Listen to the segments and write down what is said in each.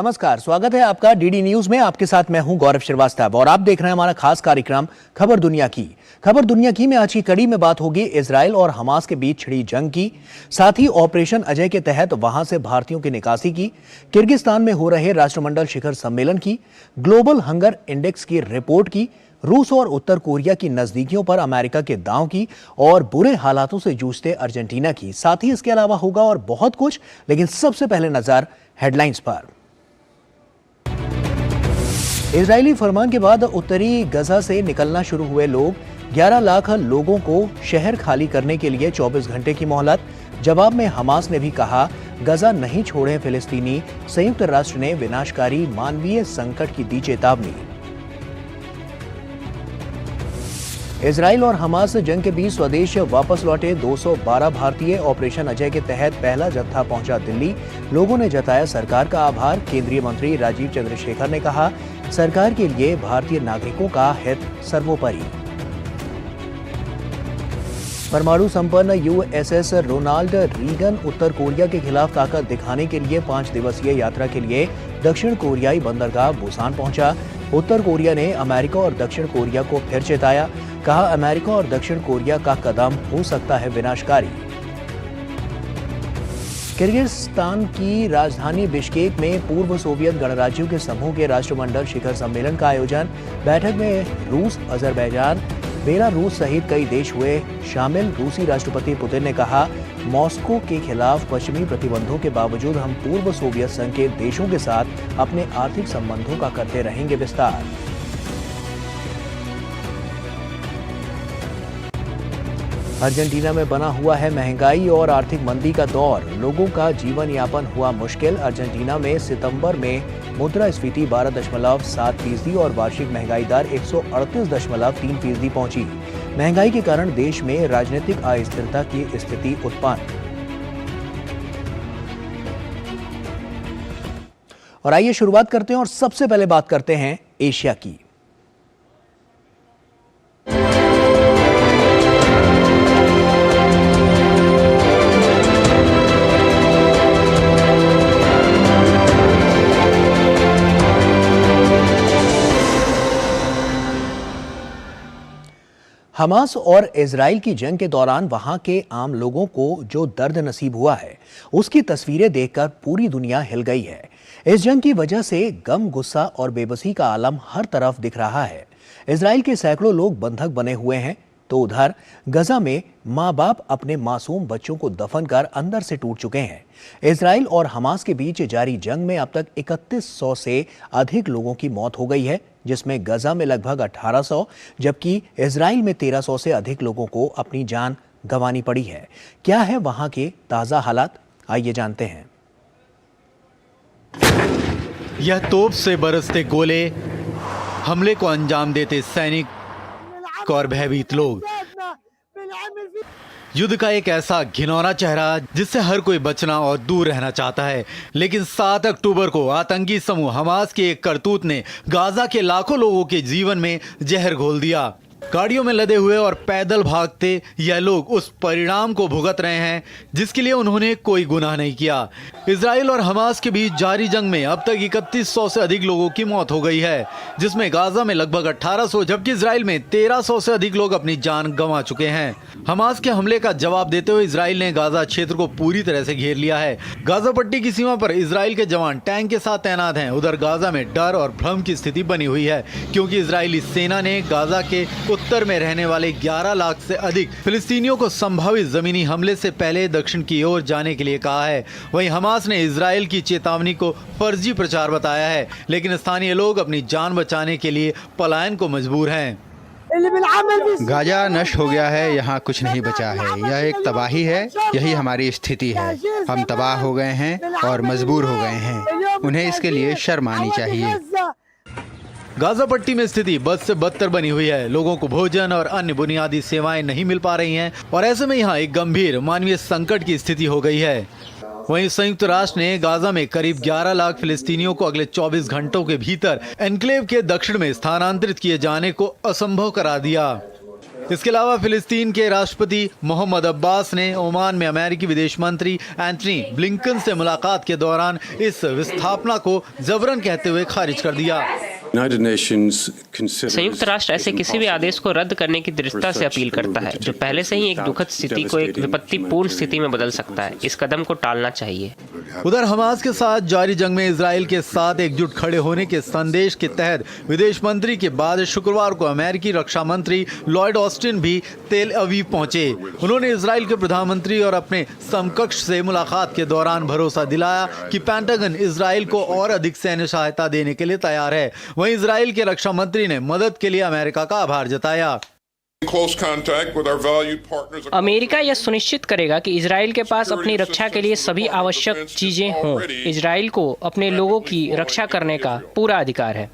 नमस्कार, स्वागत है आपका डीडी न्यूज में। आपके साथ मैं हूं गौरव श्रीवास्तव और आप देख रहे हैं हमारा खास कार्यक्रम खबर दुनिया की। खबर दुनिया की में आज की कड़ी में बात होगी इजराइल और हमास के बीच छिड़ी जंग की, साथ ही ऑपरेशन अजय के तहत वहां से भारतीयों की निकासी की, किर्गिस्तान में हो रहे राष्ट्रमंडल शिखर सम्मेलन की, ग्लोबल हंगर इंडेक्स की रिपोर्ट की, रूस और उत्तर कोरिया की नजदीकियों पर अमेरिका के दांव की और बुरे हालातों से जूझते अर्जेंटीना की। साथ ही इसके अलावा होगा और बहुत कुछ, लेकिन सबसे पहले नजर हेडलाइंस पर। इजरायली फरमान के बाद उत्तरी गजा से निकलना शुरू हुए लोग, 11 लाख लोगों को शहर खाली करने के लिए 24 घंटे की मोहलत। जवाब में हमास ने भी कहा गजा नहीं छोड़े फिलिस्तीनी। संयुक्त राष्ट्र ने विनाशकारी मानवीय संकट की दी चेतावनी। इजराइल और हमास जंग के बीच स्वदेश वापस लौटे 212 भारतीय। ऑपरेशन अजय के तहत पहला जत्था पहुंचा दिल्ली। लोगों ने जताया सरकार का आभार। केंद्रीय मंत्री राजीव चंद्रशेखर ने कहा सरकार के लिए भारतीय नागरिकों का हित सर्वोपरि। परमाणु संपन्न यूएसएस रोनाल्ड रीगन उत्तर कोरिया के खिलाफ ताकत दिखाने के लिए 5 दिवसीय यात्रा के लिए दक्षिण कोरियाई बंदरगाह बुसान पहुंचा। उत्तर कोरिया ने अमेरिका और दक्षिण कोरिया को फिर चेताया, कहा अमेरिका और दक्षिण कोरिया का कदम हो सकता है विनाशकारी। किर्गिस्तान की राजधानी बिश्केक में पूर्व सोवियत गणराज्यों के समूह के राष्ट्रमंडल शिखर सम्मेलन का आयोजन। बैठक में रूस, अजरबैजान, बेलारूस सहित कई देश हुए शामिल। रूसी राष्ट्रपति पुतिन ने कहा मॉस्को के खिलाफ पश्चिमी प्रतिबंधों के बावजूद हम पूर्व सोवियत संघ के देशों के साथ अपने आर्थिक संबंधों का करते रहेंगे विस्तार। अर्जेंटीना में बना हुआ है महंगाई और आर्थिक मंदी का दौर। लोगों का जीवन यापन हुआ मुश्किल। अर्जेंटीना में सितंबर में मुद्रास्फीति 12.7% और वार्षिक महंगाई दर 138.3% पहुंची। महंगाई के कारण देश में राजनीतिक अस्थिरता की स्थिति उत्पन्न। और आइए शुरुआत करते हैं और सबसे पहले बात करते हैं एशिया की। हमास और इजराइल की जंग के दौरान वहां के आम लोगों को जो दर्द नसीब हुआ है, उसकी तस्वीरें देखकर पूरी दुनिया हिल गई है। इस जंग की वजह से गम, गुस्सा और बेबसी का आलम हर तरफ दिख रहा है। इजराइल के सैकड़ों लोग बंधक बने हुए हैं, तो उधर गजा में माँ बाप अपने मासूम बच्चों को दफन कर अंदर से टूट चुके हैं। इजराइल और हमास के बीच जारी जंग में अब तक 3100 से अधिक लोगों की मौत हो गई है, जिसमें गजा में लगभग 1800 जबकि इजराइल में 1300 से अधिक लोगों को अपनी जान गंवानी पड़ी है। क्या है वहां के ताजा हालात, आइए जानते हैं। यह तोप से बरसते गोले, हमले को अंजाम देते सैनिक और भयभीत लोग। युद्ध का एक ऐसा घिनौना चेहरा जिससे हर कोई बचना और दूर रहना चाहता है। लेकिन 7 अक्टूबर को आतंकी समूह हमास के एक करतूत ने गाजा के लाखों लोगों के जीवन में जहर घोल दिया। गाड़ियों में लदे हुए और पैदल भागते यह लोग उस परिणाम को भुगत रहे हैं जिसके लिए उन्होंने कोई गुनाह नहीं किया। इजराइल और हमास के बीच जारी जंग में अब तक 3100 से अधिक लोगों की मौत हो गई है, जिसमें गाजा में लगभग 1800 जबकि इजराइल में 1300 से अधिक लोग अपनी जान गंवा चुके हैं। हमास के हमले का जवाब देते हुए इजराइल ने गाजा क्षेत्र को पूरी तरह से घेर लिया है। गाजा पट्टी की सीमा पर इजराइल के जवान टैंक के साथ तैनात हैं। उधर गाजा में डर और भ्रम की स्थिति बनी हुई है, क्योंकि इजरायली सेना ने गाजा के उत्तर में रहने वाले 11 लाख से अधिक फिलिस्तीनियों को संभावित जमीनी हमले से पहले दक्षिण की ओर जाने के लिए कहा है। वहीं हमास ने इजराइल की चेतावनी को फर्जी प्रचार बताया है, लेकिन स्थानीय लोग अपनी जान बचाने के लिए पलायन को मजबूर हैं। गाजा नष्ट हो गया है, यहाँ कुछ नहीं बचा है। यह एक तबाही है, यही हमारी स्थिति है। हम तबाह हो गए हैं और मजबूर हो गए हैं। उन्हें इसके लिए शर्म आनी चाहिए। गाजा पट्टी में स्थिति बद से बदतर बनी हुई है। लोगों को भोजन और अन्य बुनियादी सेवाएं नहीं मिल पा रही हैं और ऐसे में यहाँ एक गंभीर मानवीय संकट की स्थिति हो गई है। वहीं संयुक्त राष्ट्र ने गाजा में करीब 11 लाख फिलिस्तीनियों को अगले 24 घंटों के भीतर एन्क्लेव के दक्षिण में स्थानांतरित किए जाने को असंभव करार दिया। इसके अलावा फिलिस्तीन के राष्ट्रपति मोहम्मद अब्बास ने ओमान में अमेरिकी विदेश मंत्री एंटनी ब्लिंकन से मुलाकात के दौरान इस विस्थापना को जबरन कहते हुए खारिज कर दिया। संयुक्त राष्ट्र ऐसे किसी भी आदेश को रद्द करने की दृढ़ता से अपील करता है जो पहले से ही एक दुखद स्थिति को एक विपत्तिपूर्ण स्थिति में बदल सकता है। इस कदम को टालना चाहिए। उधर हमास के साथ जारी जंग में इजराइल के साथ एकजुट खड़े होने के संदेश के तहत विदेश मंत्री के बाद शुक्रवार को अमेरिकी रक्षा मंत्री लॉयड ऑस्टिन भी तेल अवीव पहुंचे। उन्होंने इजराइल के प्रधानमंत्री और अपने समकक्ष से मुलाकात के दौरान भरोसा दिलाया कि पेंटागन इजराइल को और अधिक सैन्य सहायता देने के लिए तैयार है। वहीं इजराइल के रक्षा मंत्री ने मदद के लिए अमेरिका का आभार जताया। अमेरिका यह सुनिश्चित करेगा कि इजराइल के पास अपनी रक्षा के लिए सभी आवश्यक चीजें हों। इजराइल को अपने लोगों की रक्षा करने का पूरा अधिकार है।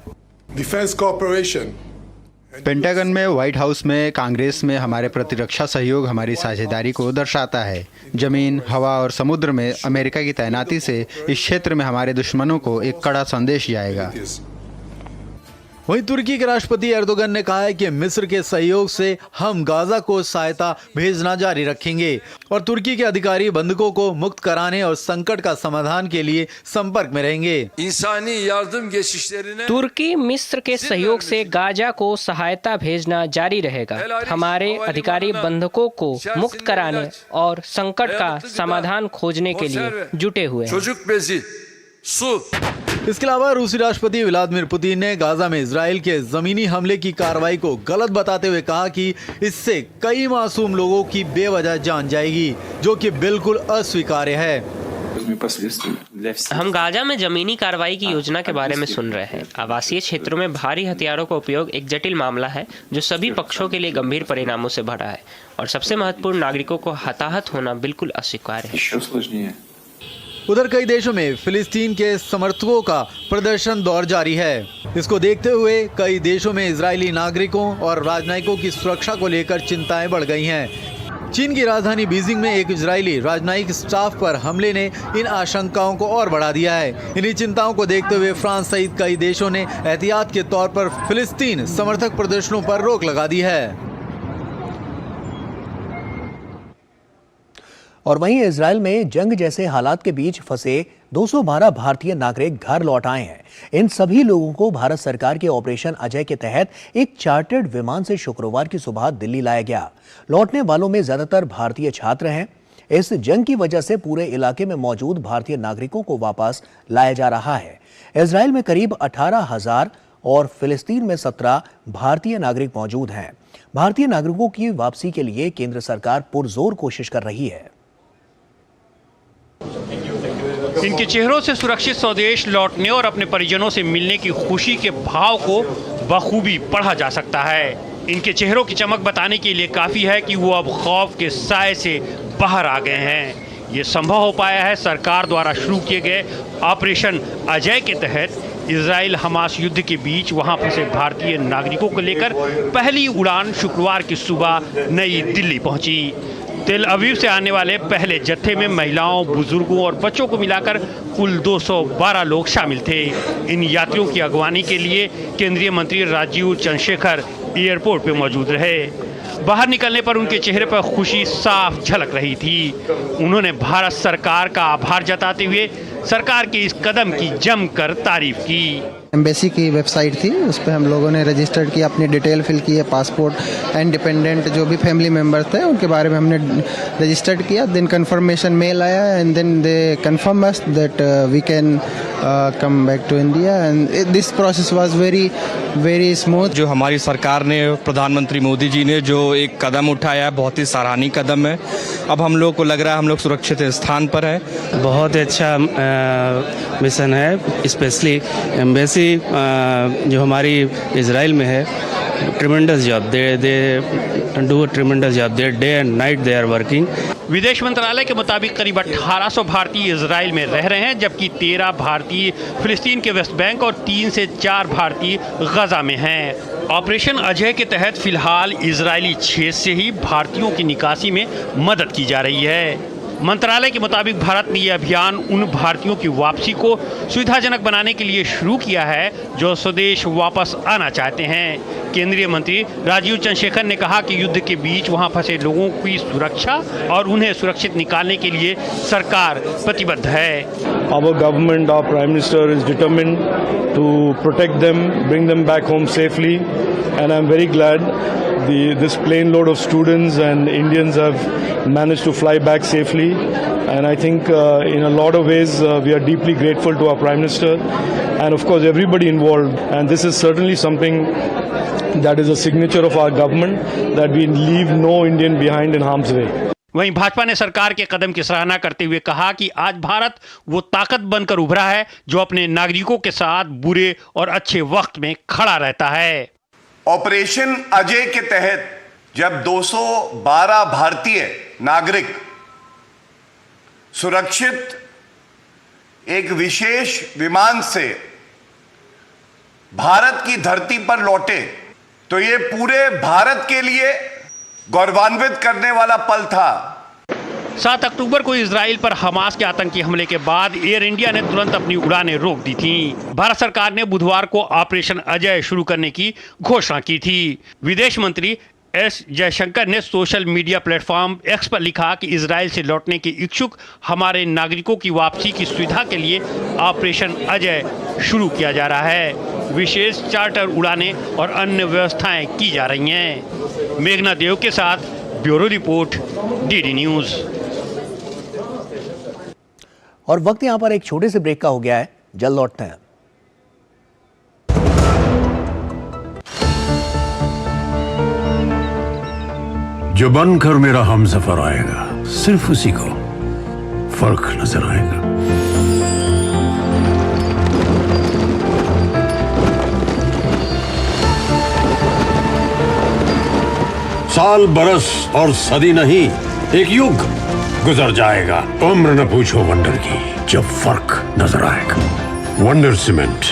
पेंटागन में, व्हाइट हाउस में, कांग्रेस में हमारे प्रतिरक्षा सहयोग हमारी साझेदारी को दर्शाता है। जमीन, हवा और समुद्र में अमेरिका की तैनाती से इस क्षेत्र में हमारे दुश्मनों को एक कड़ा संदेश जाएगा। वहीं तुर्की के राष्ट्रपति एर्दोगन ने कहा है कि मिस्र के सहयोग से हम गाजा को सहायता भेजना जारी रखेंगे और तुर्की के अधिकारी बंधकों को मुक्त कराने और संकट का समाधान के लिए संपर्क में रहेंगे। तुर्की मिस्र के सहयोग से गाजा को सहायता भेजना जारी रहेगा। हमारे अधिकारी बंधकों को मुक्त कराने और संकट का समाधान खोजने के लिए जुटे हुए हैं। इसके अलावा रूसी राष्ट्रपति व्लादिमीर पुतिन ने गाजा में इजराइल के जमीनी हमले की कार्रवाई को गलत बताते हुए कहा कि इससे कई मासूम लोगों की बेवजह जान जाएगी, जो कि बिल्कुल अस्वीकार्य है। हम गाजा में जमीनी कार्रवाई की योजना के बारे में सुन रहे हैं। आवासीय क्षेत्रों में भारी हथियारों का उपयोग एक जटिल मामला है जो सभी पक्षों के लिए गंभीर परिणामों से भरा है और सबसे महत्वपूर्ण, नागरिकों को हताहत होना बिल्कुल अस्वीकार्य है। उधर कई देशों में फिलिस्तीन के समर्थकों का प्रदर्शन दौर जारी है। इसको देखते हुए कई देशों में इजरायली नागरिकों और राजनयिकों की सुरक्षा को लेकर चिंताएं बढ़ गई हैं। चीन की राजधानी बीजिंग में एक इजरायली राजनयिक स्टाफ पर हमले ने इन आशंकाओं को और बढ़ा दिया है। इन्हीं चिंताओं को देखते हुए फ्रांस सहित कई देशों ने एहतियात के तौर पर फिलिस्तीन समर्थक प्रदर्शनों पर रोक लगा दी है। और वहीं इजराइल में जंग जैसे हालात के बीच फंसे 212 भारतीय नागरिक घर लौट आए हैं। इन सभी लोगों को भारत सरकार के ऑपरेशन अजय के तहत एक चार्टर्ड विमान से शुक्रवार की सुबह दिल्ली लाया गया। लौटने वालों में ज्यादातर भारतीय छात्र हैं। इस जंग की वजह से पूरे इलाके में मौजूद भारतीय नागरिकों को वापस लाया जा रहा है। इजराइल में करीब 18,000 और फिलिस्तीन में 17 भारतीय नागरिक मौजूद हैं। भारतीय नागरिकों की वापसी के लिए केंद्र सरकार पुरजोर कोशिश कर रही है। इनके चेहरों से सुरक्षित स्वदेश लौटने और अपने परिजनों से मिलने की खुशी के भाव को बखूबी पढ़ा जा सकता है। इनके चेहरों की चमक बताने के लिए काफ़ी है कि वो अब खौफ के साए से बाहर आ गए हैं। ये संभव हो पाया है सरकार द्वारा शुरू किए गए ऑपरेशन अजय के तहत। इजराइल हमास युद्ध के बीच वहां फंसे भारतीय नागरिकों को लेकर पहली उड़ान शुक्रवार की सुबह नई दिल्ली पहुंची। तेल अवीव से आने वाले पहले जत्थे में महिलाओं, बुजुर्गों और बच्चों को मिलाकर कुल 212 लोग शामिल थे। इन यात्रियों की अगवानी के लिए केंद्रीय मंत्री राजीव चंद्रशेखर एयरपोर्ट पर मौजूद रहे। बाहर निकलने पर उनके चेहरे पर खुशी साफ झलक रही थी। उन्होंने भारत सरकार का आभार जताते हुए सरकार के इस कदम की जमकर तारीफ की। एम्बेसी की वेबसाइट थी, उस पर हम लोगों ने रजिस्टर्ड किया, अपनी डिटेल फिल की है, पासपोर्ट एंड डिपेंडेंट जो भी फैमिली मेम्बर्स थे उनके बारे में हमने रजिस्टर्ड किया। देन कंफर्मेशन मेल आया and then they confirm us that we can come back to India and this process was very smooth. जो हमारी सरकार ने, प्रधानमंत्री मोदी जी ने जो एक कदम उठाया है, बहुत ही सराहनीय कदम है। अब हम लोग को लग रहा है हम लोग सुरक्षित स्थान पर है। बहुत अच्छा मिशन है। स्पेशली एम्बेसी जो हमारी इजराइल में है, tremendous job, they do a tremendous job, they day and night they are working. विदेश मंत्रालय के मुताबिक करीब 1800 भारतीय इजराइल में रह रहे हैं, जबकि 13 भारतीय फिलिस्तीन के वेस्ट बैंक और 3 से 4 भारतीय गजा में हैं। ऑपरेशन अजय के तहत फिलहाल इजरायली क्षेत्र से ही भारतीयों की निकासी में मदद की जा रही है। मंत्रालय के मुताबिक भारत ने यह अभियान उन भारतीयों की वापसी को सुविधाजनक बनाने के लिए शुरू किया है जो स्वदेश वापस आना चाहते हैं। केंद्रीय मंत्री राजीव चंद्रशेखर ने कहा कि युद्ध के बीच वहां फंसे लोगों की सुरक्षा और उन्हें सुरक्षित निकालने के लिए सरकार प्रतिबद्ध है। Our government, our Prime Minister is determined to protect them, bring them back home safely, and I'm very glad this plane load of students and Indians have managed to fly back safely. And I think in a lot of ways we are deeply grateful to our Prime Minister and of course everybody involved. And this is certainly something that is a signature of our government, that we leave no Indian behind in harm's way. वहीं भाजपा ने सरकार के कदम की सराहना करते हुए कहा कि आज भारत वो ताकत बनकर उभरा है जो अपने नागरिकों के साथ बुरे और अच्छे वक्त में खड़ा रहता है। ऑपरेशन अजय के तहत जब 212 भारतीय नागरिक सुरक्षित एक विशेष विमान से भारत की धरती पर लौटे तो ये पूरे भारत के लिए गौरवान्वित करने वाला पल था। 7 अक्टूबर को इजराइल पर हमास के आतंकी हमले के बाद एयर इंडिया ने तुरंत अपनी उड़ानें रोक दी थीं। भारत सरकार ने बुधवार को ऑपरेशन अजय शुरू करने की घोषणा की थी। विदेश मंत्री एस जयशंकर ने सोशल मीडिया प्लेटफॉर्म एक्स पर लिखा कि इजराइल से लौटने के इच्छुक हमारे नागरिकों की वापसी की सुविधा के लिए ऑपरेशन अजय शुरू किया जा रहा है। विशेष चार्टर उड़ानें और अन्य व्यवस्थाएं की जा रही हैं। मेघना देव के साथ ब्यूरो रिपोर्ट, डीडी न्यूज। और वक्त यहां पर एक छोटे से ब्रेक का हो गया है, जल्द लौटते हैं। जो बनकर मेरा हमसफर आएगा सिर्फ उसी को फर्क नजर आएगा। साल बरस और सदी नहीं, एक युग गुजर जाएगा। उम्र न पूछो वंडर की, जब फर्क नजर आएगा। वंडर सीमेंट,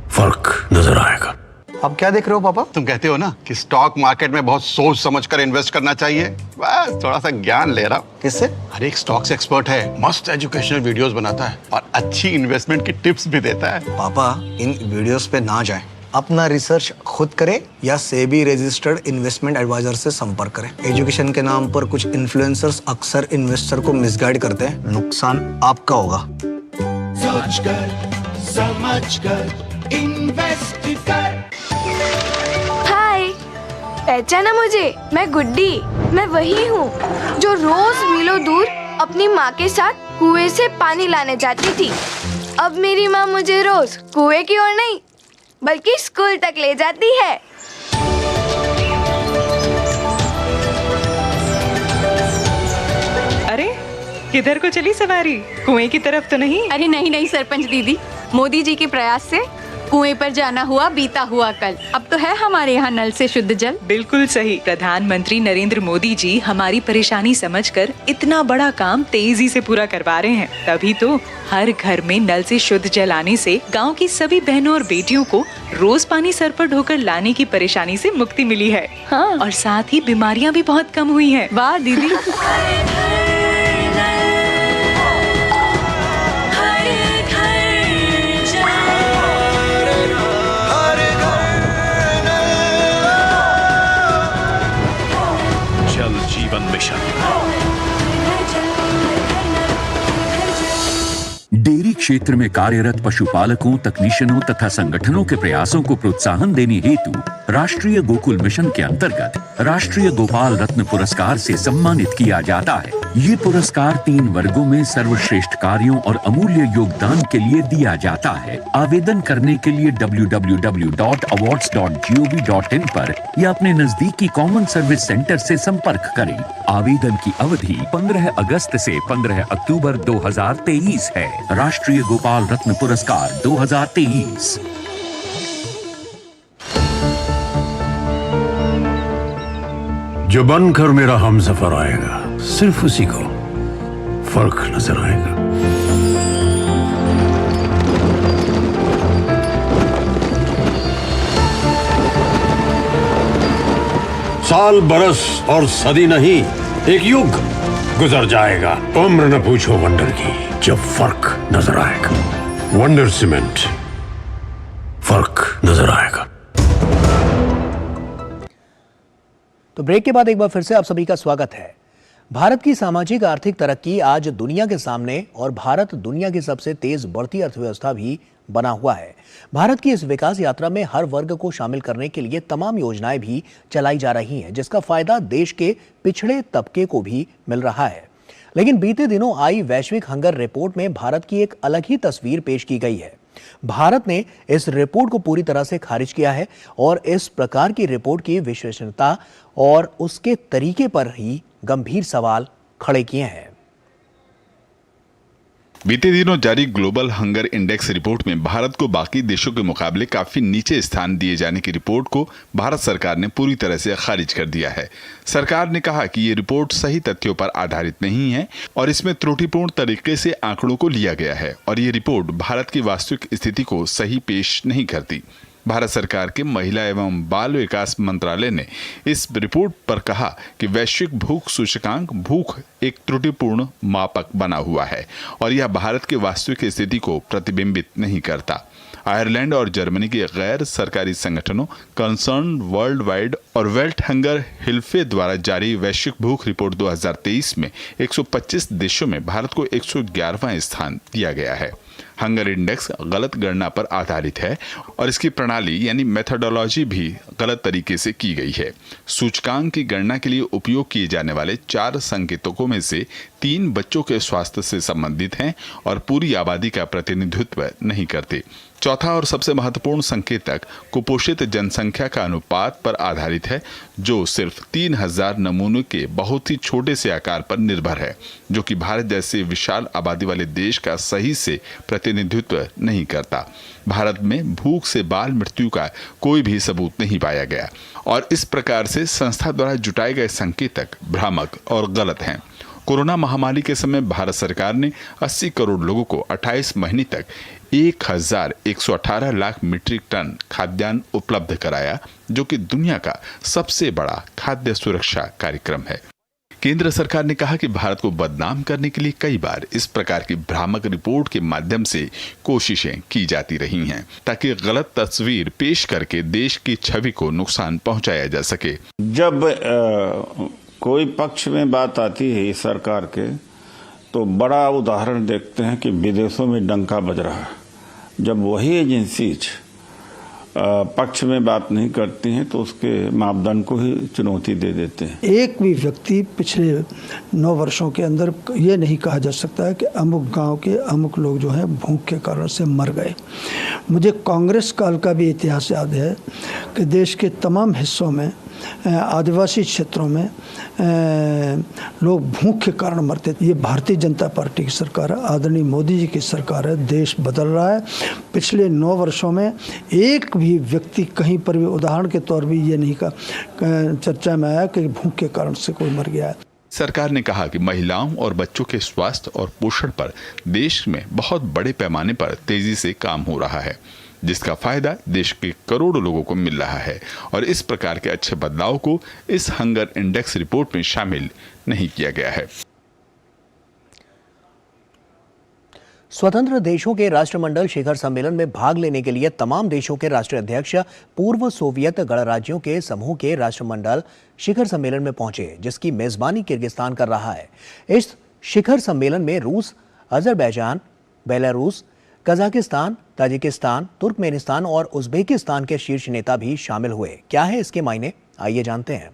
फर्क नजर आएगा। अब क्या देख रहे हो पापा? तुम कहते हो ना कि स्टॉक मार्केट में बहुत सोच समझकर इन्वेस्ट करना चाहिए, बस थोड़ा सा ज्ञान ले रहा हूँ। किससे? हर एक स्टॉक्स एक्सपर्ट है, मस्त एजुकेशनल वीडियोस बनाता है और अच्छी इन्वेस्टमेंट की टिप्स भी देता है। पापा इन वीडियोस पे ना जाएं, अपना रिसर्च खुद करें या सेबी रजिस्टर्ड इन्वेस्टमेंट एडवाइजर से संपर्क करें। एजुकेशन के नाम पर कुछ इन्फ्लुएंसर्स अक्सर इन्वेस्टर को मिसगाइड करते हैं, नुकसान आपका होगा। सोचकर समझकर इन्वेस्ट कर। हाय, पहचाना मुझे? मैं गुड्डी। मैं वही हूँ जो रोज मीलों दूर अपनी माँ के साथ कुएं से पानी लाने जाती थी। अब मेरी माँ मुझे रोज कुएं की ओर नहीं बल्कि स्कूल तक ले जाती है। अरे किधर को चली सवारी? कुएं की तरफ तो नहीं? अरे नहीं नहीं सरपंच दीदी, मोदी जी के प्रयास से कुएं पर जाना हुआ बीता हुआ कल। अब तो है हमारे यहाँ नल से शुद्ध जल। बिल्कुल सही। प्रधानमंत्री नरेंद्र मोदी जी हमारी परेशानी समझकर इतना बड़ा काम तेजी से पूरा करवा रहे हैं। तभी तो हर घर में नल से शुद्ध जल आने से गांव की सभी बहनों और बेटियों को रोज पानी सर पर ढोकर लाने की परेशानी से मुक्ति मिली है। हाँ, और साथ ही बीमारियाँ भी बहुत कम हुई है। वाह दीदी। डेयरी क्षेत्र में कार्यरत पशुपालकों, तकनीशियनों तथा संगठनों के प्रयासों को प्रोत्साहन देने हेतु राष्ट्रीय गोकुल मिशन के अंतर्गत राष्ट्रीय गोपाल रत्न पुरस्कार से सम्मानित किया जाता है। ये पुरस्कार 3 वर्गों में सर्वश्रेष्ठ कार्यों और अमूल्य योगदान के लिए दिया जाता है। आवेदन करने के लिए www.awards.gov.in पर या अपने नजदीकी कॉमन सर्विस सेंटर से संपर्क करें। आवेदन की अवधि 15 अगस्त से 15 अक्टूबर 2023 है। राष्ट्रीय गोपाल रत्न पुरस्कार 2023। जो बनकर मेरा हमसफर आएगा सिर्फ उसी को फर्क नजर आएगा। साल बरस और सदी नहीं, एक युग गुजर जाएगा। उम्र न पूछो वंडर की, जब फर्क नजर आएगा। वंडर सीमेंट, फर्क नजर आएगा। तो ब्रेक के बाद एक बार फिर से आप सभी का स्वागत है। भारत की सामाजिक आर्थिक तरक्की आज दुनिया के सामने और भारत दुनिया की सबसे तेज बढ़ती अर्थव्यवस्था भी बना हुआ है। भारत की इस विकास यात्रा में हर वर्ग को शामिल करने के लिए तमाम योजनाएं भी चलाई जा रही हैं, जिसका फायदा देश के पिछड़े तबके को भी मिल रहा है। लेकिन बीते दिनों आई वैश्विक हंगर रिपोर्ट में भारत की एक अलग ही तस्वीर पेश की गई है। भारत ने इस रिपोर्ट को पूरी तरह से खारिज किया है और इस प्रकार की रिपोर्ट की विश्वसनीयता और उसके तरीके पर ही गंभीर सवाल खड़े किए हैं। बीते दिनों जारी ग्लोबल हंगर इंडेक्स रिपोर्ट में भारत को बाकी देशों के मुकाबले काफी नीचे स्थान दिए जाने की रिपोर्ट को भारत सरकार ने पूरी तरह से खारिज कर दिया है। सरकार ने कहा कि ये रिपोर्ट सही तथ्यों पर आधारित नहीं है और इसमें त्रुटिपूर्ण तरीके से आंकड़ों को लिया गया है और ये रिपोर्ट भारत की वास्तविक स्थिति को सही पेश नहीं करती। भारत सरकार के महिला एवं बाल विकास मंत्रालय ने इस रिपोर्ट पर कहा कि वैश्विक भूख सूचकांक भूख एक त्रुटिपूर्ण मापक बना हुआ है और यह भारत की वास्तविक स्थिति को प्रतिबिंबित नहीं करता। आयरलैंड और जर्मनी के गैर सरकारी संगठनों कंसर्न वर्ल्ड वाइड और वेल्थ हंगर हिल्फे द्वारा जारी वैश्विक भूख रिपोर्ट 2023 में 125 देशों में भारत को 111वां स्थान दिया गया है। हंगर इंडेक्स गलत गणना पर आधारित है और इसकी प्रणाली यानी मेथोडोलॉजी भी गलत तरीके से की गई है। सूचकांक की गणना के लिए उपयोग किए जाने वाले 4 संकेतकों में से 3 बच्चों के स्वास्थ्य से संबंधित हैं और पूरी आबादी का प्रतिनिधित्व नहीं करते। चौथा और सबसे महत्वपूर्ण संकेतक कुपोषित जनसंख्या का अनुपात पर आधारित है, जो सिर्फ 3000 नमूनों के बहुत ही छोटे से आकार पर निर्भर है, जो कि भारत जैसे विशाल आबादी वाले देश का सही से प्रतिनिधित्व नहीं करता। भारत में भूख से बाल मृत्यु का कोई भी सबूत नहीं पाया गया और इस प्रकार से संस्था द्वारा जुटाए गए संकेतक भ्रामक और गलत हैं। कोरोना महामारी के समय भारत सरकार ने 80 करोड़ लोगों को 28 महीने तक 1118 लाख मीट्रिक टन खाद्यान्न उपलब्ध कराया, जो कि दुनिया का सबसे बड़ा खाद्य सुरक्षा कार्यक्रम है। केंद्र सरकार ने कहा कि भारत को बदनाम करने के लिए कई बार इस प्रकार की भ्रामक रिपोर्ट के माध्यम से कोशिशें की जाती रही हैं, ताकि गलत तस्वीर पेश करके देश की छवि को नुकसान पहुंचाया जा सके। जब कोई पक्ष में बात आती है सरकार के, तो बड़ा उदाहरण देखते हैं कि विदेशों में डंका बज रहा है। जब वही एजेंसीज पक्ष में बात नहीं करती हैं तो उसके मापदंड को ही चुनौती दे देते हैं। एक भी व्यक्ति पिछले 9 वर्षों के अंदर ये नहीं कहा जा सकता है कि अमुक गांव के अमुक लोग जो हैं भूख के कारण से मर गए। मुझे कांग्रेस काल का भी इतिहास याद है कि देश के तमाम हिस्सों में आदिवासी क्षेत्रों में लोग भूख के कारण मरते थे। ये भारतीय जनता पार्टी की सरकार है, आदरणीय मोदी जी की सरकार है। देश बदल रहा है। पिछले 9 वर्षों में एक भी व्यक्ति कहीं पर भी उदाहरण के तौर पर ये नहीं कहा चर्चा में आया कि भूख के कारण से कोई मर गया है। सरकार ने कहा कि महिलाओं और बच्चों के स्वास्थ्य और पोषण पर देश में बहुत बड़े पैमाने पर तेजी से काम हो रहा है, जिसका फायदा देश के करोड़ों लोगों को मिल रहा है और इस प्रकार के अच्छे बदलाव को इस हंगर इंडेक्स रिपोर्ट में शामिल नहीं किया गया है। स्वतंत्र देशों के राष्ट्रमंडल शिखर सम्मेलन में भाग लेने के लिए तमाम देशों के राष्ट्रीय अध्यक्ष पूर्व सोवियत गणराज्यों के समूह के राष्ट्रमंडल शिखर सम्मेलन में पहुंचे, जिसकी मेजबानी किर्गिस्तान कर रहा है। इस शिखर सम्मेलन में रूस, Azerbaijan, Belarus, Kazakhstan, Tajikistan, Turkmenistan और उज्बेकिस्तान के शीर्ष नेता भी शामिल हुए। क्या है इसके मायने, आइए जानते हैं।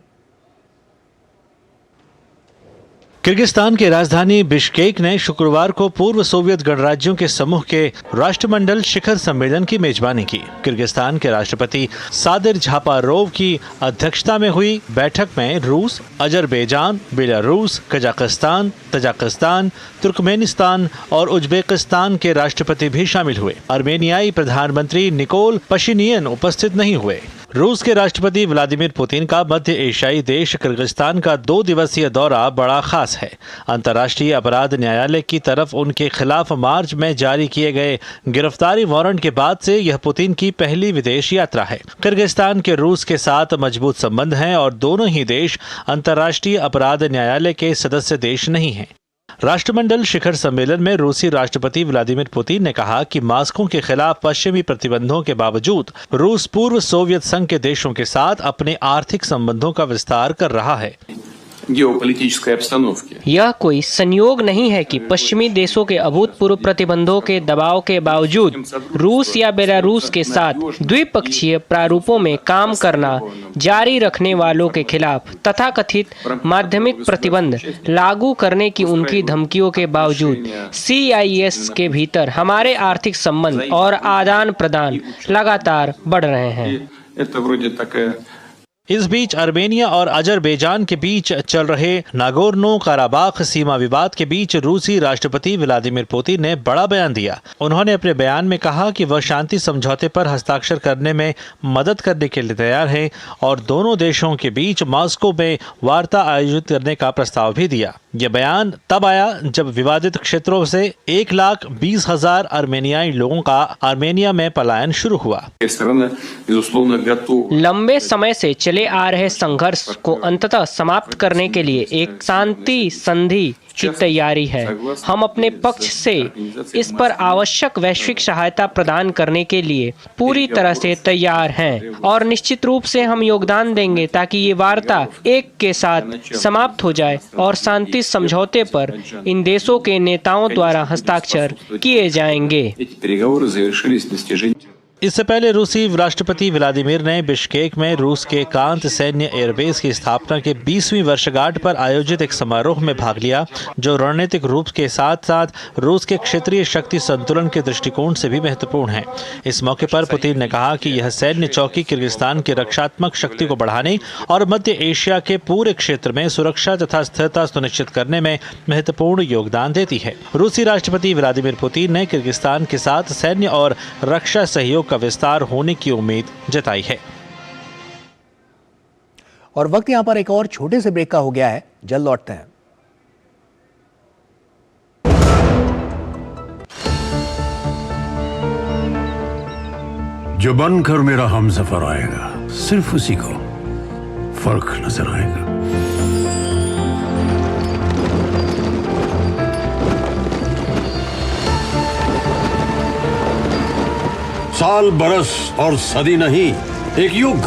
किर्गिस्तान की राजधानी बिश्केक ने शुक्रवार को पूर्व सोवियत गणराज्यों के समूह के राष्ट्रमंडल शिखर सम्मेलन की मेजबानी की। किर्गिस्तान के राष्ट्रपति सादिर झापारोव की अध्यक्षता में हुई बैठक में रूस, Azerbaijan, Belarus, Kazakhstan, Tajikistan, Turkmenistan और उज्बेकिस्तान के राष्ट्रपति भी शामिल हुए। आर्मेनियाई प्रधानमंत्री निकोल पशिनियन उपस्थित नहीं हुए। रूस के राष्ट्रपति व्लादिमीर पुतिन का मध्य एशियाई देश किर्गिस्तान का 2 दिवसीय दौरा बड़ा खास है। अंतर्राष्ट्रीय अपराध न्यायालय की तरफ उनके खिलाफ मार्च में जारी किए गए गिरफ्तारी वारंट के बाद से यह पुतिन की पहली विदेश यात्रा है। किर्गिस्तान के रूस के साथ मजबूत संबंध हैं और दोनों ही देश अंतर्राष्ट्रीय अपराध न्यायालय के सदस्य देश नहीं हैं। राष्ट्रमंडल शिखर सम्मेलन में रूसी राष्ट्रपति व्लादिमीर पुतिन ने कहा कि मास्को के खिलाफ पश्चिमी प्रतिबंधों के बावजूद रूस पूर्व सोवियत संघ के देशों के साथ अपने आर्थिक संबंधों का विस्तार कर रहा है। यह कोई संयोग नहीं है कि पश्चिमी देशों के अभूतपूर्व प्रतिबंधों के दबाव के बावजूद रूस या बेलारूस के साथ द्विपक्षीय प्रारूपों में काम करना जारी रखने वालों के खिलाफ तथाकथित माध्यमिक प्रतिबंध लागू करने की उनकी धमकियों के बावजूद CIS के भीतर हमारे आर्थिक संबंध और आदान प्रदान लगातार बढ़ रहे हैं। इस बीच आर्मेनिया और अजरबैजान के बीच चल रहे नागोर्नो काराबाख सीमा विवाद के बीच रूसी राष्ट्रपति व्लादिमीर पुतिन ने बड़ा बयान दिया। उन्होंने अपने बयान में कहा कि वह शांति समझौते पर हस्ताक्षर करने में मदद करने के लिए तैयार हैं और दोनों देशों के बीच मॉस्को में वार्ता आयोजित करने का प्रस्ताव भी दिया। यह बयान तब आया जब विवादित क्षेत्रों से 1,20,000 आर्मेनियाई लोगों का आर्मेनिया में पलायन शुरू हुआ। लंबे समय से चले आ रहे संघर्ष को अंततः समाप्त करने के लिए एक शांति संधि की तैयारी है। हम अपने पक्ष से इस पर आवश्यक वैश्विक सहायता प्रदान करने के लिए पूरी तरह से तैयार हैं और निश्चित रूप से हम योगदान देंगे ताकि ये वार्ता एक के साथ समाप्त हो जाए और शांति समझौते पर इन देशों के नेताओं द्वारा हस्ताक्षर किए जाएंगे। इससे पहले रूसी राष्ट्रपति व्लादिमीर ने बिश्केक में रूस के एकांत सैन्य एयरबेस की स्थापना के 20वीं वर्षगांठ पर आयोजित एक समारोह में भाग लिया, जो रणनीतिक रूप के साथ साथ रूस के क्षेत्रीय शक्ति संतुलन के दृष्टिकोण से भी महत्वपूर्ण है। इस मौके पर पुतिन ने कहा कि यह सैन्य चौकी किर्गिस्तान की रक्षात्मक शक्ति को बढ़ाने और मध्य एशिया के पूरे क्षेत्र में सुरक्षा तथा स्थिरता सुनिश्चित करने में महत्वपूर्ण योगदान देती है। रूसी राष्ट्रपति व्लादिमीर पुतिन ने किर्गिस्तान के साथ सैन्य और रक्षा सहयोग का विस्तार होने की उम्मीद जताई है। और वक्त यहां पर एक और छोटे से ब्रेक का हो गया है, जल्द लौटते हैं। जो बनकर मेरा हमसफर आएगा, सिर्फ उसी को फर्क नजर आएगा। साल बरस और सदी नहीं, एक युग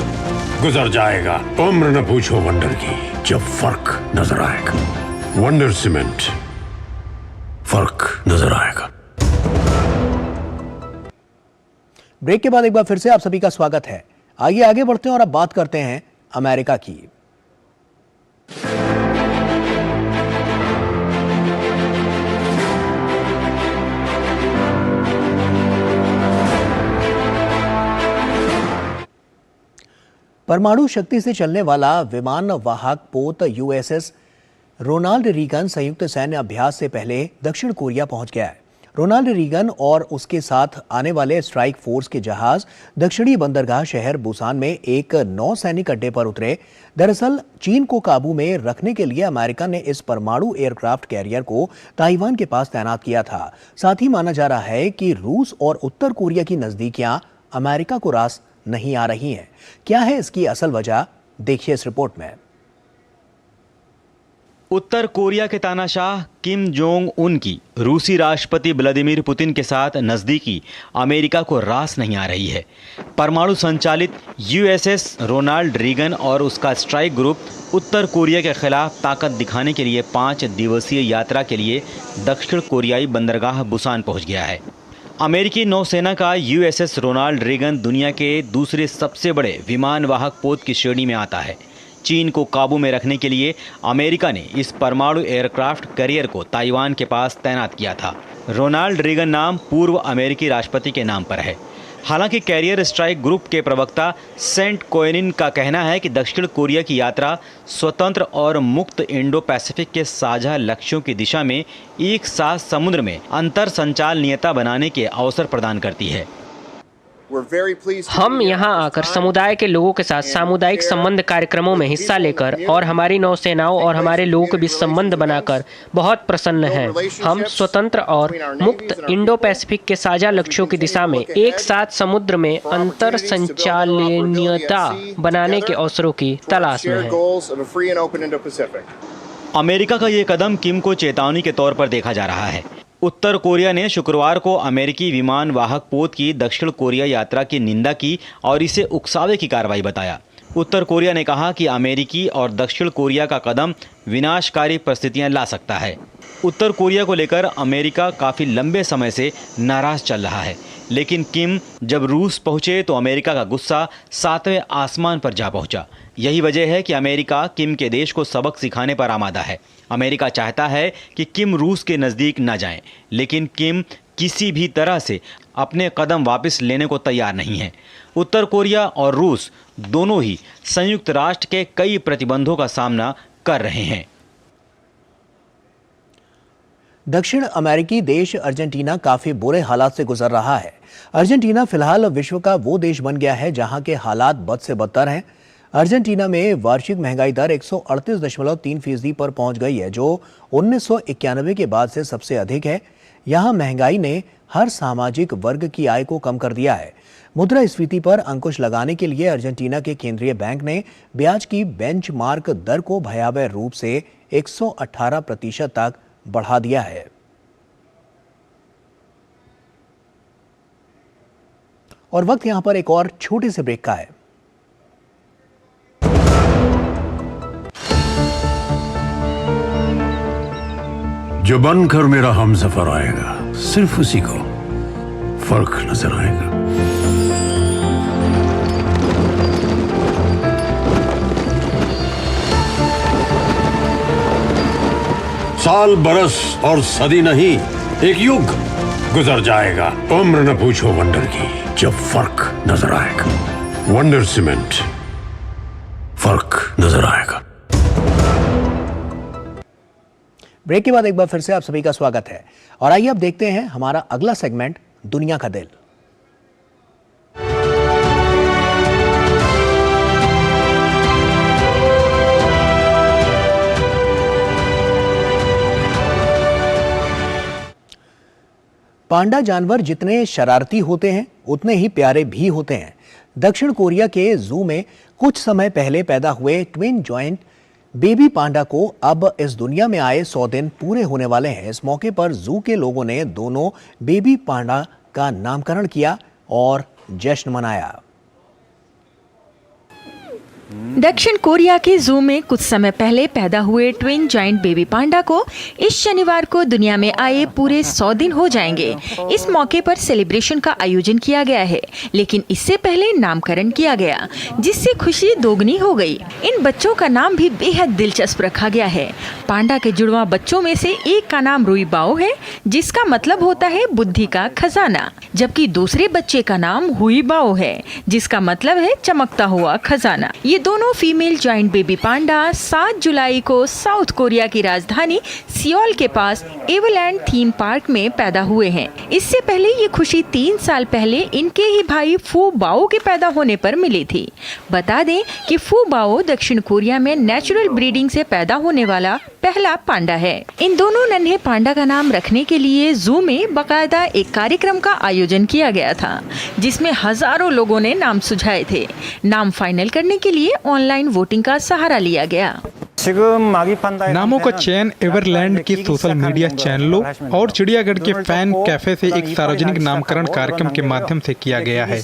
गुजर जाएगा। उम्र न पूछो वंडर की, जब फर्क नजर आएगा। वंडर सीमेंट, फर्क नजर आएगा। ब्रेक के बाद एक बार फिर से आप सभी का स्वागत है। आइए आगे बढ़ते हैं और अब बात करते हैं अमेरिका की। परमाणु शक्ति से चलने वाला विमान वाहक पोत USS रोनाल्ड रीगन संयुक्त सैन्य अभ्यास से पहले दक्षिण कोरिया पहुंच गया है। रोनाल्ड रीगन और उसके साथ आने वाले स्ट्राइक फोर्स के जहाज दक्षिणी बंदरगाह शहर बुसान में एक नौसैनिक अड्डे पर उतरे। दरअसल चीन को काबू में रखने के लिए अमेरिका ने इस परमाणु एयरक्राफ्ट कैरियर को ताइवान के पास तैनात किया था। साथ ही माना जा रहा है कि रूस और उत्तर कोरिया की नजदीकियां अमेरिका को रास नहीं आ रही हैं। क्या है इसकी असल वजह, देखिए इस रिपोर्ट में। उत्तर कोरिया के तानाशाह किम जोंग उन की रूसी राष्ट्रपति व्लादिमीर पुतिन के साथ नज़दीकी अमेरिका को रास नहीं आ रही है। परमाणु संचालित USS रोनाल्ड रीगन और उसका स्ट्राइक ग्रुप उत्तर कोरिया के खिलाफ ताकत दिखाने के लिए 5 दिवसीय यात्रा के लिए दक्षिण कोरियाई बंदरगाह बुसान पहुंच गया है। अमेरिकी नौसेना का USS रोनाल्ड रीगन दुनिया के दूसरे सबसे बड़े विमान वाहक पोत की श्रेणी में आता है। चीन को काबू में रखने के लिए अमेरिका ने इस परमाणु एयरक्राफ्ट कैरियर को ताइवान के पास तैनात किया था। रोनाल्ड रीगन नाम पूर्व अमेरिकी राष्ट्रपति के नाम पर है। हालांकि कैरियर स्ट्राइक ग्रुप के प्रवक्ता सेंट कोएनिन का कहना है कि दक्षिण कोरिया की यात्रा स्वतंत्र और मुक्त इंडो पैसिफिक के साझा लक्ष्यों की दिशा में एक साथ समुद्र में अंतर संचालनीयता बनाने के अवसर प्रदान करती है। हम यहाँ आकर समुदाय के लोगों के साथ सामुदायिक संबंध कार्यक्रमों में हिस्सा लेकर और हमारी नौसेनाओं और हमारे लोगों के बीच संबंध बनाकर बहुत प्रसन्न हैं। हम स्वतंत्र और मुक्त इंडो पैसिफिक के साझा लक्ष्यों की दिशा में एक साथ समुद्र में अंतर संचालनीयता बनाने के अवसरों की तलाश में हैं। अमेरिका का ये कदम किम को चेतावनी के तौर पर देखा जा रहा है। उत्तर कोरिया ने शुक्रवार को अमेरिकी विमान वाहक पोत की दक्षिण कोरिया यात्रा की निंदा की और इसे उकसावे की कार्रवाई बताया। उत्तर कोरिया ने कहा कि अमेरिकी और दक्षिण कोरिया का कदम विनाशकारी परिस्थितियां ला सकता है। उत्तर कोरिया को लेकर अमेरिका काफ़ी लंबे समय से नाराज चल रहा है, लेकिन किम जब रूस पहुंचे तो अमेरिका का गुस्सा 7वें आसमान पर जा पहुंचा। यही वजह है कि अमेरिका किम के देश को सबक सिखाने पर आमादा है। अमेरिका चाहता है कि किम रूस के नज़दीक न जाएं, लेकिन किम किसी भी तरह से अपने कदम वापस लेने को तैयार नहीं है। उत्तर कोरिया और रूस दोनों ही संयुक्त राष्ट्र के कई प्रतिबंधों का सामना कर रहे हैं। दक्षिण अमेरिकी देश अर्जेंटीना काफी बुरे हालात से गुजर रहा है। अर्जेंटीना फिलहाल विश्व का वो देश बन गया है जहां के हालात बद से बदतर हैं। अर्जेंटीना में वार्षिक महंगाई दर 138.3% पर पहुंच गई है, जो 1991 के बाद से सबसे अधिक है। यहां महंगाई ने हर सामाजिक वर्ग की आय को कम कर दिया है। मुद्रास्फीति पर अंकुश लगाने के लिए अर्जेंटीना के केंद्रीय बैंक ने ब्याज की बेंचमार्क दर को भयावह रूप से 118% तक बढ़ा दिया है। और वक्त यहां पर एक और छोटे से ब्रेक का है। जो बनकर मेरा हमसफर आएगा, सिर्फ उसी को फर्क नजर आएगा। साल बरस और सदी नहीं, एक युग गुजर जाएगा। उम्र न पूछो वंडर की, जब फर्क नजर आएगा। वंडर सीमेंट, फर्क नजर आएगा। ब्रेक के बाद एक बार फिर से आप सभी का स्वागत है और आइए अब देखते हैं हमारा अगला सेगमेंट, दुनिया का दिल। पांडा जानवर जितने शरारती होते हैं उतने ही प्यारे भी होते हैं। दक्षिण कोरिया के जू में कुछ समय पहले पैदा हुए ट्विन जॉइंट बेबी पांडा को अब इस दुनिया में आए 100 दिन पूरे होने वाले हैं। इस मौके पर जू के लोगों ने दोनों बेबी पांडा का नामकरण किया और जश्न मनाया। दक्षिण कोरिया के जू में कुछ समय पहले पैदा हुए ट्विन जायंट बेबी पांडा को इस शनिवार को दुनिया में आए पूरे 100 दिन हो जाएंगे। इस मौके पर सेलिब्रेशन का आयोजन किया गया है, लेकिन इससे पहले नामकरण किया गया, जिससे खुशी दोगुनी हो गई। इन बच्चों का नाम भी बेहद दिलचस्प रखा गया है। पांडा के जुड़वा बच्चों में से एक का नाम रुई बाओ है, जिसका मतलब होता है बुद्धि का खजाना, जबकि दूसरे बच्चे का नाम हुई बाओ है, जिसका मतलब है चमकता हुआ खजाना। ये दोनों फीमेल जायंट बेबी पांडा 7 जुलाई को साउथ कोरिया की राजधानी सियोल के पास एवरलैंड थीम पार्क में पैदा हुए हैं। इससे पहले ये खुशी 3 साल पहले इनके ही भाई फू बाओ के पैदा होने पर मिली थी। बता दें कि फू बाओ दक्षिण कोरिया में नेचुरल ब्रीडिंग से पैदा होने वाला पहला पांडा है। इन दोनों नन्हे पांडा का नाम रखने के लिए जू में बाकायदा एक कार्यक्रम का आयोजन किया गया था, जिसमें हजारों लोगों ने नाम सुझाए थे। नाम फाइनल करने के लिए ऑनलाइन वोटिंग का सहारा लिया गया। नामों का चयन एवरलैंड की सोशल मीडिया चैनलों और चिड़ियाघर के फैन कैफे से एक सार्वजनिक नामकरण कार्यक्रम के माध्यम से किया गया है।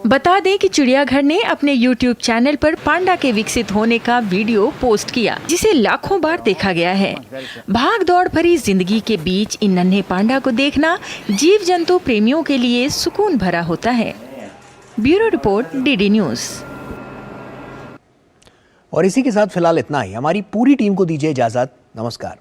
बता दें कि चिड़ियाघर ने अपने YouTube चैनल पर पांडा के विकसित होने का वीडियो पोस्ट किया, जिसे लाखों बार देखा गया है। भाग दौड़ भरी जिंदगी के बीच इन नन्हे पांडा को देखना जीव जंतु प्रेमियों के लिए सुकून भरा होता है। Bureau report, DD news. और इसी के साथ फिलहाल इतना ही। हमारी पूरी टीम को दीजिए इजाजत। नमस्कार।